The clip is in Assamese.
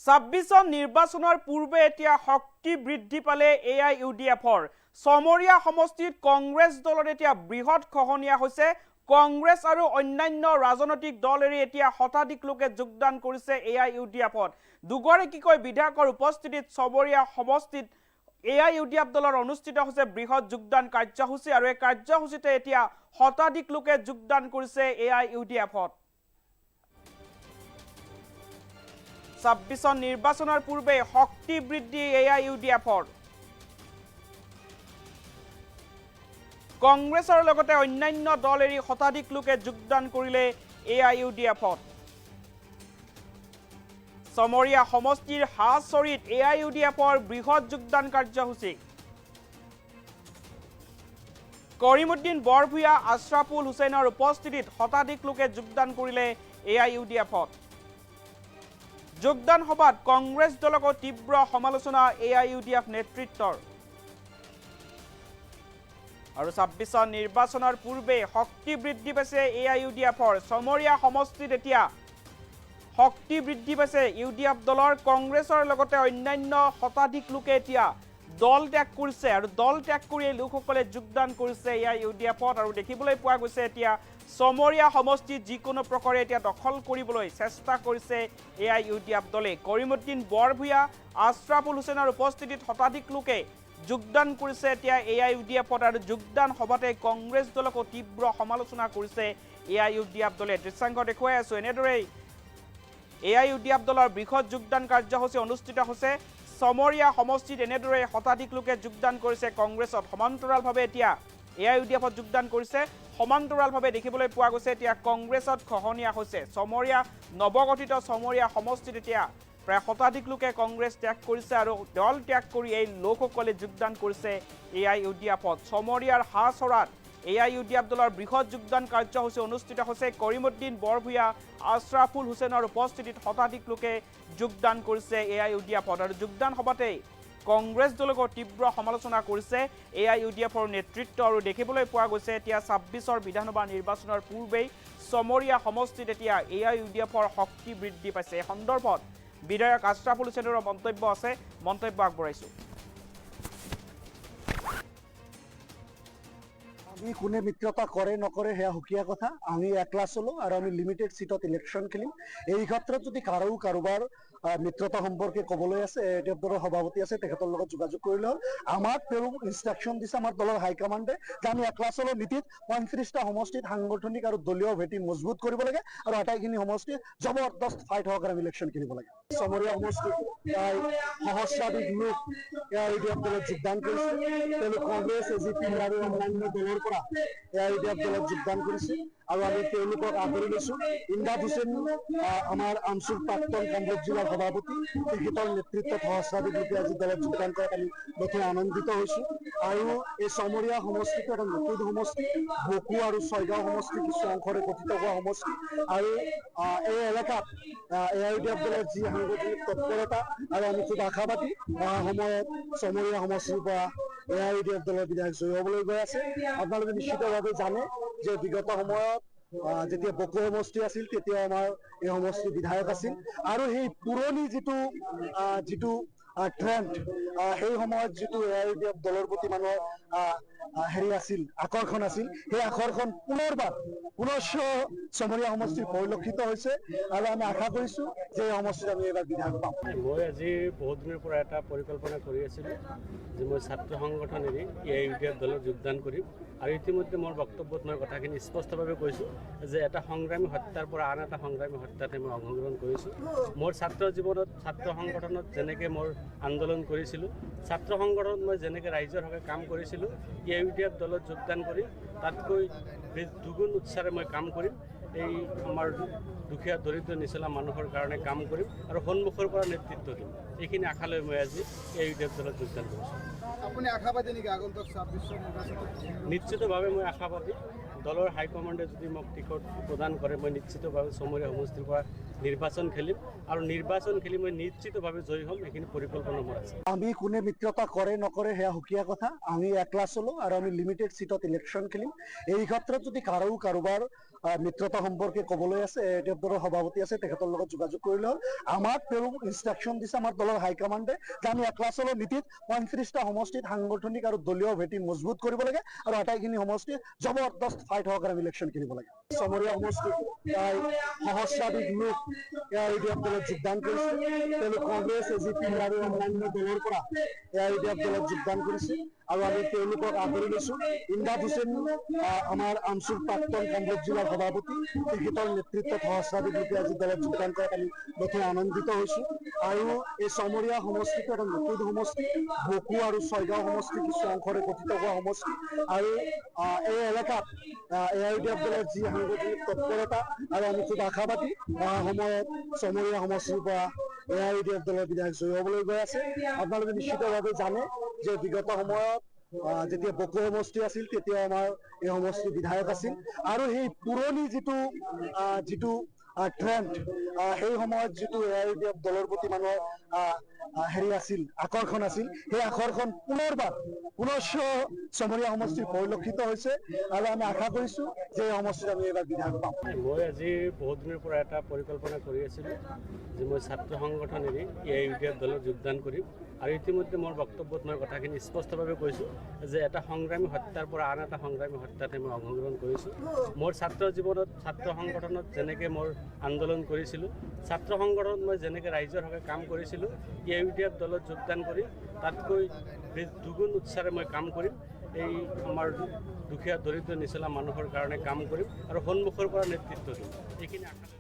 26 নিৰ্বাচনৰ পূৰ্বে এতিয়া শক্তি বৃদ্ধি পালে AIUDFৰ সমৰীয়া সমষ্টিত কংগ্ৰেছ দলৰ এতিয়া বৃহৎ খহনীয়া হৈছে। কংগ্ৰেছ আৰু অন্যান্য ৰাজনৈতিক দল এৰি এতিয়া শতাধিক লোকে যোগদান কৰিছে AIUDFত। দুগৰাকীকৈ বিধায়কৰ উপস্থিতিত সমৰীয়া সমষ্টিত AIUDF দলৰ অনুষ্ঠিত হৈছে বৃহৎ যোগদান কাৰ্যসূচী আৰু এই কাৰ্যসূচীতে এতিয়া শতাধিক লোকে যোগদান কৰিছে AIUDFত। 26 নিৰ্বাচনৰ পূৰ্বে শক্তি বৃদ্ধি AIUDFৰ। কংগ্ৰেছৰ লগতে অন্যান্য দল এৰি শতাধিক লোকে যোগদান কৰিলে AIUDFত। সমৰীয়া সমষ্টিৰ হাছৰিত AIUDFৰ বৃহৎ যোগদান কাৰ্যসূচী। কৰিমুদ্দিন বৰভূঞা আশ্ৰাফুল হুছেইনৰ উপস্থিতিত শতাধিক লোকে যোগদান কৰিলে AIUDFত। যোগদান সভাত কংগ্ৰেছ দলক তীব্ৰ সমালোচনা AIUDF নেতৃত্বৰ। আৰু 26 নিৰ্বাচনৰ পূৰ্বে শক্তি বৃদ্ধি পাইছে AIUDFৰ। সমৰীয়া সমষ্টিত এতিয়া শক্তি বৃদ্ধি পাইছে UDF দলৰ। কংগ্ৰেছৰ লগতে অন্যান্য শতাধিক লোকে এতিয়া দল ত্যাগ কৰিছে আৰু দল ত্যাগ কৰি এই লোকসকলে যোগদান কৰিছে AIUDFত। আৰু দেখিবলৈ পোৱা গৈছে এতিয়া সমৰীয়া সমষ্টিত যিকোনো প্ৰকাৰে এতিয়া দখল কৰিবলৈ চেষ্টা কৰিছে AIUDF দলে। কৰিমুদ্দিন বৰভূঞা আশ্ৰাফুল হুছেইনৰ উপস্থিতিত শতাধিক লোকে যোগদান কৰিছে এতিয়া AIUDFত। আৰু যোগদান সভাতে কংগ্ৰেছ দলক তীব্ৰ সমালোচনা কৰিছে AIUDF দলে। দৃশ্যাংশ দেখুৱাই আছো। এনেদৰেই AIUDF দলৰ বৃহৎ যোগদান কাৰ্যসূচী অনুষ্ঠিত হৈছে। সমৰীয়া সমষ্টিত এনেদৰে শতাধিক লোকে যোগদান কৰিছে কংগ্ৰেছত। সমান্তৰালভাৱে এতিয়া AIUDFত যোগদান কৰিছে। সমান্তৰালভাৱে দেখিবলৈ পোৱা গৈছে এতিয়া কংগ্ৰেছত খহনীয়া হৈছে। সমৰীয়া নৱগঠিত সমৰীয়া সমষ্টিত এতিয়া প্ৰায় শতাধিক লোকে কংগ্ৰেছ ত্যাগ কৰিছে আৰু দল ত্যাগ কৰি এই লোকসকলে যোগদান কৰিছে AIUDFত। সমৰীয়াৰ হাছৰাত AIUDF দলৰ বৃহৎ যোগদান কাৰ্যসূচী অনুষ্ঠিত হৈছে। কৰিমুদ্দিন বৰভূঞা আশ্ৰাফুল হুছেইনৰ উপস্থিতিত শতাধিক লোকে যোগদান কৰিছে AIUDFত। আৰু যোগদান সভাতেই কংগ্ৰেছ দলক তীব্ৰ সমালোচনা কৰিছে AIUDFৰ নেতৃত্ব। আৰু দেখিবলৈ পোৱা গৈছে এতিয়া 26 বিধানসভা নিৰ্বাচনৰ পূৰ্বেই সমৰীয়া সমষ্টিত এতিয়া AIUDFৰ শক্তি বৃদ্ধি পাইছে। এই সন্দৰ্ভত বিধায়ক আশ্ৰাফুল হুছেইনৰ মন্তব্য আছে, মন্তব্য আগবঢ়াইছো। আমি কোনে মিত্ৰতা কৰে নকৰে সেয়া সুকীয়া কথা। আমি একলা চলো আৰু আমি লিমিটেড সিটত ইলেকশ্যন খেলিম। এই ক্ষেত্ৰত যদি কাৰোবাৰ মিত্ৰতা সম্পৰ্কে ক'বলৈ আছে, AIUDF দলৰ সভাপতি আছে, তেখেতৰ লগত যোগাযোগ কৰিলে হ'ল। আমাক তেওঁ ইনষ্ট্ৰাকশ্যন দিছে আমাৰ দলৰ হাইকমাণ্ডে যে আমি একলা চলো নীতিত 35টা সমষ্টিত সাংগঠনিক আৰু দলীয় ভেটি মজবুত কৰিব লাগে আৰু আটাইখিনি সমষ্টিত জবৰদস্ত ফাইট সহকাৰে আমি ইলেকশ্যন খেলিব লাগে। সমৰীয়া সমষ্টিত প্ৰায় সহস্ৰাধিক লোক AIUDF দলত যোগদান কৰিছে। তেওঁলোক কংগ্ৰেছ AGP আৰু অন্যান্য দলৰ পৰা AIUDF দলত যোগদান কৰিছে আৰু আমি তেওঁলোকক আদৰি লৈছোঁ। ইমদাদ হুছেইন আমাৰ আঞ্চলিক প্ৰাক্তন কামৰূপ জিলাৰ সভাপতি, তেখেতৰ নেতৃত্বত সহস্ৰাধিক লোকে আজি দলত যোগদান কৰাত আমি নথৈ আনন্দিত হৈছোঁ। আৰু এই সমৰীয়া সমষ্টিটো এটা নতুন সমষ্টি, বকো আৰু ছয়গাঁও সমষ্টি কিছু অংশৰে গঠিত হোৱা সমষ্টি। আৰু এই এলেকাত AIUDF দলৰ যি সাংগঠনিক তৎপৰতা আৰু আমি খুব আশাবাদী অহা সময়ত সমৰীয়া সমষ্টিৰ পৰা AIUDF দলৰ বিধায়ক জয়ী হ'বলৈ গৈ আছে। আপোনালোকে নিশ্চিতভাৱে জানে যে বিগত সময়ত যেতিয়া বকো সমষ্টি আছিল তেতিয়া আমাৰ এই সমষ্টিৰ বিধায়ক আছিল। আৰু সেই পুৰণি যিটো ট্ৰেণ্ড, সেই সময়ত যিটো AIUDF দলৰ প্ৰতি মানুহৰ আছিল, আকৰ্ষণ আছিল, সেই আকৰ্ষণ পুনশ্চ সমৰীয়া সমষ্টিত পৰিলক্ষিত হৈছে। আৰু আমি আশা কৰিছোঁ যে এই সমষ্টিত আমি এইবাৰ বিধায়ক পাম। মই আজি বহুত দিনৰ পৰা এটা পৰিকল্পনা কৰি আছিলোঁ যে মই ছাত্ৰ সংগঠন এৰি AIUDF দলত যোগদান কৰিম। আৰু ইতিমধ্যে মোৰ বক্তব্যত মই কথাখিনি স্পষ্টভাৱে কৈছোঁ যে এটা সংগ্ৰামী হত্যাৰ পৰা আন এটা সংগ্ৰামী হত্যাতে মই অংশগ্ৰহণ কৰিছোঁ। মোৰ ছাত্ৰ জীৱনত ছাত্ৰ সংগঠনত যেনেকৈ মোৰ আন্দোলন কৰিছিলোঁ, ছাত্ৰ সংগঠনত মই যেনেকৈ ৰাইজৰ হকে কাম কৰিছিলোঁ, AIUDF দলত যোগদান কৰি তাতকৈ দুগুণ উৎসাহেৰে মই কাম কৰিম। এই আমাৰ দুখীয়া দৰিদ্ৰ নিচলা মানুহৰ কাৰণে কাম কৰিম আৰু সন্মুখৰ পৰা নেতৃত্ব দিম। এইখিনি আশা লৈ মই আজি AIUDF দলত যোগদান কৰিছোঁ। আপুনি আশাবাদী নেকি আগন্তুক 26 নিৰ্বাচনত? নিশ্চিতভাৱে মই আশাবাদী। দলৰ হাইকমাণ্ডে যদি মোক টিকট প্ৰদান কৰে, মই নিশ্চিতভাৱে সমৰীয়া সমষ্টিৰ পৰা নিৰ্বাচন খেলিম আৰু নিৰ্বাচন খেলি মই নিশ্চিতভাৱে জয়ী হ'ম। এইখিনি পৰিকল্পনা মোৰ আছে। আমি কোনে মিত্ৰতা কৰে নকৰে সেয়া সুকীয়া কথা। আমি একলা চলো আৰু আমি লিমিটেড সিটত ইলেকশ্যন খেলিম। এই ক্ষেত্ৰত যদি কাৰোবাৰ মিত্ৰতা সম্পৰ্কে ক'বলৈ আছে এটিএফ দলৰ সভাপতি আছে তেখেতৰ লগত যোগাযোগ কৰিলে হ'ল আমাক তেওঁ ইনষ্ট্ৰাকশ্যন দিছে আমাৰ দলৰ হাইকমাণ্ডে যে আমি একলাচলৰ নীতিত 35টা সমষ্টিত সাংগঠনিক আৰু দলীয় ভেটি মজবুত কৰিব লাগে আৰু আটাইখিনি সমষ্টিত জবৰদস্ত ফাইট সহকাৰে আমি ইলেকশ্যন খেলিব লাগে চমৰীয়া সমষ্টিত প্ৰায় সহস্ৰাধিক লোক এআইইউডিএফ দলত যোগদান কৰিছে তেওঁলোক কংগ্ৰেছ এজিপি আৰু অন্যান্য দলৰ পৰা এআইইউডিএফ দলত যোগদান কৰিছে আৰু আমি তেওঁলোকক আদৰি লৈছোঁ ইমদাদ হুছেইন আমাৰ আমচুৰ প্ৰাক্তন কামৰূপ জিলাৰ সভাপতি তেখেতৰ নেতৃত্বত সহস্ৰাধিক লোকে আজি দলত যোগদান কৰাত আমি নথৈ আনন্দিত হৈছোঁ আৰু এই চমৰীয়া সমষ্টিটো এটা নতুন সমষ্টি বকু আৰু ছয়গাঁও সমষ্টি কিছু অংশৰে গঠিত হোৱা সমষ্টি আৰু এই এলেকাত এআইইউডিএফ দলৰ যি সাংগঠনিক তৎপৰতা আৰু আমি খুব আশাবাদী অহা সময়ত চমৰীয়া সমষ্টিৰ পৰা এআইইউডিএফ দলৰ বিধায়ক জয়ী হ'বলৈ গৈ আছে আপোনালোকে নিশ্চিতভাৱে জানে যে বিগত সময়ত যেতিয়া বকু সমষ্টি আছিল তেতিয়া আমাৰ এই সমষ্টিৰ বিধায়ক আছিল আৰু সেই পুৰণি যিটো ট্ৰেণ্ড সেই সময়ত যিটো এআইইউডিএফ দলৰ প্ৰতি মানুহৰ হেৰি আছিল আকৰ্ষণ আছিল সেই আকৰ্ষণ পুনশ্চ চমৰীয়া সমষ্টিত পৰিলক্ষিত হৈছে আৰু আমি আশা কৰিছোঁ যে এই সমষ্টিত আমি এইবাৰ বিধায়ক পাম মই আজি বহুত দিনৰ পৰা এটা পৰিকল্পনা কৰি আছিলোঁ যে মই ছাত্ৰ সংগঠন এৰি এআইইউডিএফ দলত যোগদান কৰিম আৰু ইতিমধ্যে মোৰ বক্তব্যত মই কথাখিনি স্পষ্টভাৱে কৈছোঁ যে এটা সংগ্ৰামী হত্যাৰ পৰা আন এটা সংগ্ৰামী হত্যাতে মই অংশগ্ৰহণ কৰিছোঁ মোৰ ছাত্ৰ জীৱনত ছাত্ৰ সংগঠনত যেনেকৈ মোৰ আন্দোলন কৰিছিলোঁ ছাত্ৰ সংগঠনত মই যেনেকৈ ৰাইজৰ হকে কাম কৰিছিলোঁ এআইইউডিএফ দলত যোগদান কৰি তাতকৈ দুগুণ উৎসাহেৰে মই কাম কৰিম এই আমাৰ দুখীয়া দৰিদ্ৰ নিচলা মানুহৰ কাৰণে কাম কৰিম আৰু সন্মুখৰ পৰা নেতৃত্ব দিম এইখিনি আশা